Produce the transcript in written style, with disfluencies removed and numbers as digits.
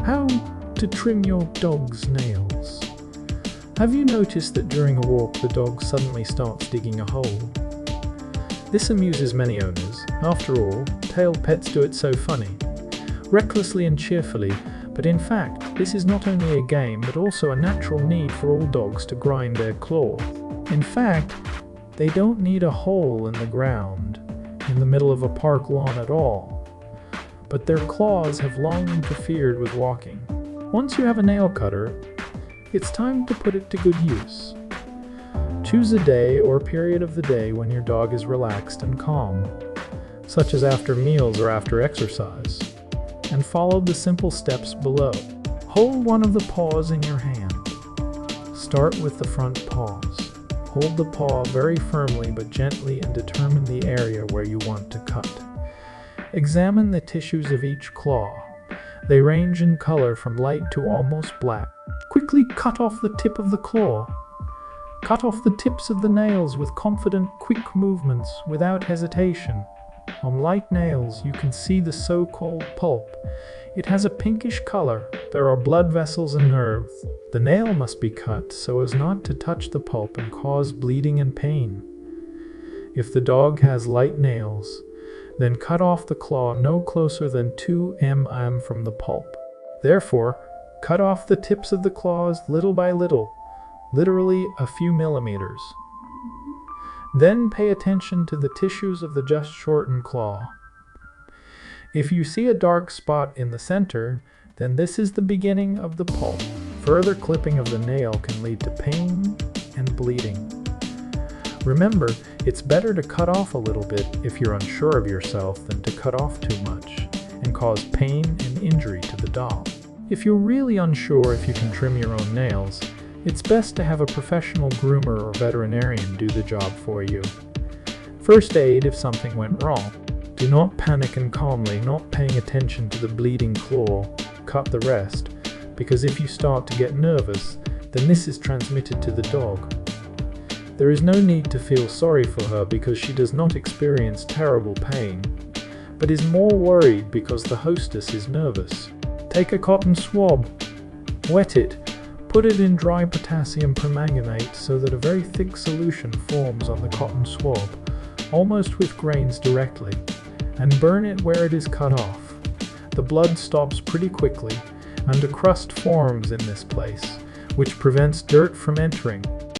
How to trim your dog's nails. Have you noticed that during a walk the dog suddenly starts digging a hole? This amuses many owners. After all, tailed pets do it so funny, recklessly and cheerfully, but in fact, this is not only a game but also a natural need for all dogs to grind their claw. In fact, they don't need a hole in the ground, in the middle of a park lawn at all, but their claws have long interfered with walking. Once you have a nail cutter, it's time to put it to good use. Choose a day or period of the day when your dog is relaxed and calm, such as after meals or after exercise, and follow the simple steps below. Hold one of the paws in your hand. Start with the front paws. Hold the paw very firmly but gently and determine the area where you want to cut. Examine the tissues of each claw. They range in color from light to almost black. Quickly cut off the tip of the claw. Cut off the tips of the nails with confident, quick movements without hesitation. On light nails, you can see the so-called pulp. It has a pinkish color. There are blood vessels and nerves. The nail must be cut so as not to touch the pulp and cause bleeding and pain. If the dog has light nails, then cut off the claw no closer than 2 mm from the pulp. Therefore, cut off the tips of the claws little by little, literally a few millimeters. Then pay attention to the tissues of the just shortened claw. If you see a dark spot in the center, then this is the beginning of the pulp. Further clipping of the nail can lead to pain and bleeding. Remember, it's better to cut off a little bit if you're unsure of yourself than to cut off too much and cause pain and injury to the dog. If you're really unsure if you can trim your own nails, it's best to have a professional groomer or veterinarian do the job for you. First aid if something went wrong. Do not panic and calmly, not paying attention to the bleeding claw, cut the rest, because if you start to get nervous, then this is transmitted to the dog. There is no need to feel sorry for her because she does not experience terrible pain, but is more worried because the hostess is nervous. Take a cotton swab, wet it, put it in dry potassium permanganate so that a very thick solution forms on the cotton swab, almost with grains directly, and burn it where it is cut off. The blood stops pretty quickly, and a crust forms in this place, which prevents dirt from entering.